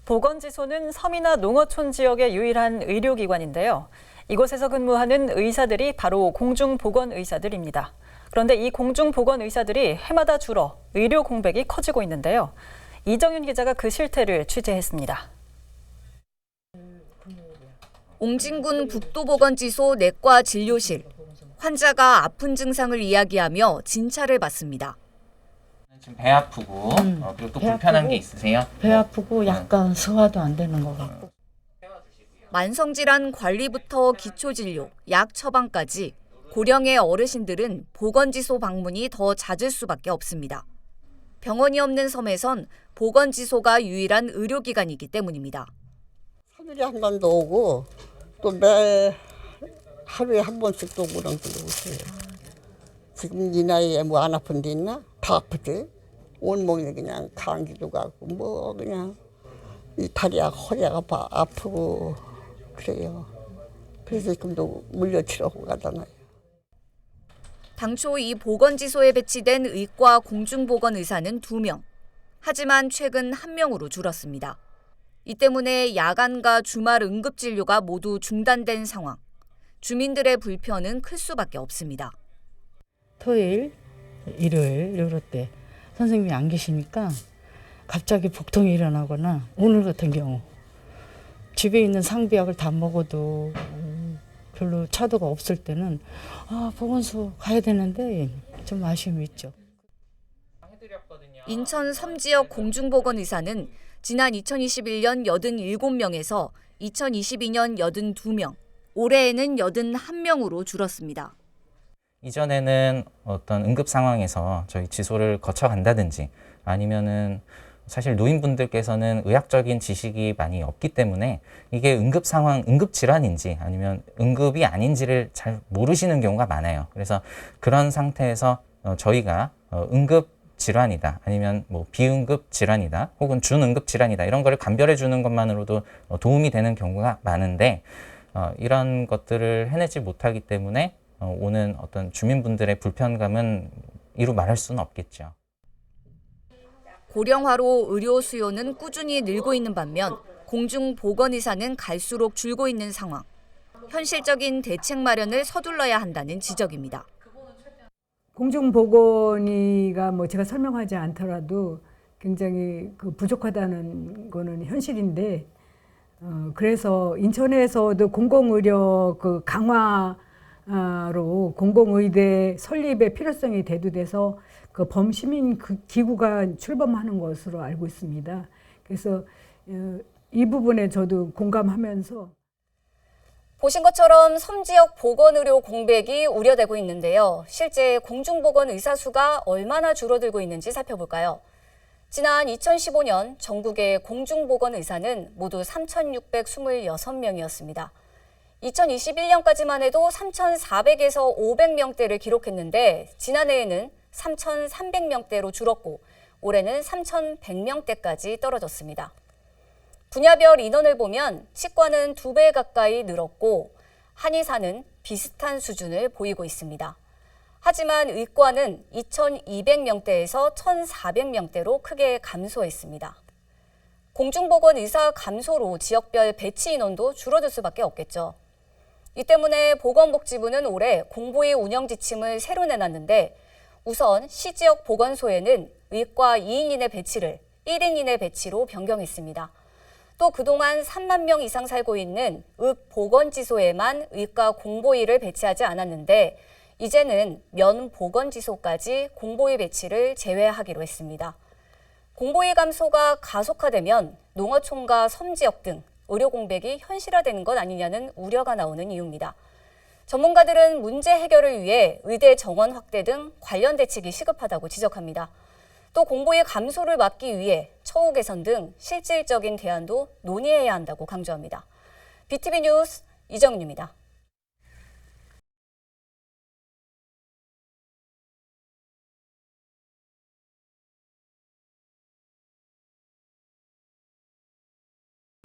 보건지소는 섬이나 농어촌 지역의 유일한 의료기관인데요. 이곳에서 근무하는 의사들이 바로 공중보건의사들입니다. 그런데 이 공중보건의사들이 해마다 줄어 의료 공백이 커지고 있는데요. 이정윤 기자가 그 실태를 취재했습니다. 옹진군 북도보건지소 내과 진료실. 환자가 아픈 증상을 이야기하며 진찰을 받습니다. 지금 배 아프고 그리고 또 불편한 게 있으세요? 배 아프고 약간 소화도 안 되는 것 같고. 만성질환 관리부터 기초진료, 약 처방까지 고령의 어르신들은 보건지소 방문이 더 잦을 수밖에 없습니다. 병원이 없는 섬에선 보건지소가 유일한 의료기관이기 때문입니다. 하루에 한 번도 오고 또 매 하루에 한 번씩 또 그런 데 오세요. 지금 이 나이에 뭐 안 아픈 데 있나? 다 아프지. 온몸이 그냥 감기도 가고 뭐 그냥 이 다리야 허리가 아프고 그래요. 그래서 지금도 물려치려고 가잖아요. 당초 이 보건지소에 배치된 의과 공중보건의사는 2명. 하지만 최근 1명으로 줄었습니다. 이 때문에 야간과 주말 응급진료가 모두 중단된 상황. 주민들의 불편은 클 수밖에 없습니다. 토요일, 일요일 이럴 때 선생님이 안 계시니까 갑자기 복통이 일어나거나 오늘 같은 경우 집에 있는 상비약을 다 먹어도 별로 차도가 없을 때는 보건소 가야 되는데 좀 아쉬움이 있죠. 인천 섬지역 공중보건의사는 지난 2021년 87명에서 2022년 82명, 올해에는 81명으로 줄었습니다. 이전에는 어떤 응급 상황에서 저희 지소를 거쳐간다든지 아니면은 사실 노인분들께서는 의학적인 지식이 많이 없기 때문에 이게 응급 상황, 응급 질환인지 아니면 응급이 아닌지를 잘 모르시는 경우가 많아요. 그래서 그런 상태에서 저희가 응급 질환이다 아니면 뭐 비응급 질환이다 혹은 준응급 질환이다 이런 거를 감별해 주는 것만으로도 도움이 되는 경우가 많은데 이런 것들을 해내지 못하기 때문에 오는 어떤 주민분들의 불편감은 이루 말할 수는 없겠죠. 고령화로 의료 수요는 꾸준히 늘고 있는 반면 공중보건의사는 갈수록 줄고 있는 상황. 현실적인 대책 마련을 서둘러야 한다는 지적입니다. 공중보건의가 뭐 제가 설명하지 않더라도 굉장히 부족하다는 거는 현실인데 그래서 인천에서도 공공의료 강화로 공공의대 설립의 필요성이 대두돼서 범시민 기구가 출범하는 것으로 알고 있습니다. 그래서 이 부분에 저도 공감하면서 보신 것처럼 섬지역 보건의료 공백이 우려되고 있는데요. 실제 공중보건 의사 수가 얼마나 줄어들고 있는지 살펴볼까요? 지난 2015년 전국의 공중보건 의사는 모두 3,626명이었습니다. 2021년까지만 해도 3,400에서 500명대를 기록했는데 지난해에는 3,300명대로 줄었고 올해는 3,100명대까지 떨어졌습니다. 분야별 인원을 보면 치과는 2배 가까이 늘었고 한의사는 비슷한 수준을 보이고 있습니다. 하지만 의과는 2,200명대에서 1,400명대로 크게 감소했습니다. 공중보건 의사 감소로 지역별 배치 인원도 줄어들 수밖에 없겠죠. 이 때문에 보건복지부는 올해 공보위 운영 지침을 새로 내놨는데 우선 시지역 보건소에는 의과 2인인의 배치를 1인인의 배치로 변경했습니다. 또 그동안 3만 명 이상 살고 있는 읍보건지소에만 의과 공보위를 배치하지 않았는데 이제는 면보건지소까지 공보위 배치를 제외하기로 했습니다. 공보위 감소가 가속화되면 농어촌과 섬지역 등 의료 공백이 현실화되는 것 아니냐는 우려가 나오는 이유입니다. 전문가들은 문제 해결을 위해 의대 정원 확대 등 관련 대책이 시급하다고 지적합니다. 또 공보위 감소를 막기 위해 처우 개선 등 실질적인 대안도 논의해야 한다고 강조합니다. BTV 뉴스 이정윤입니다.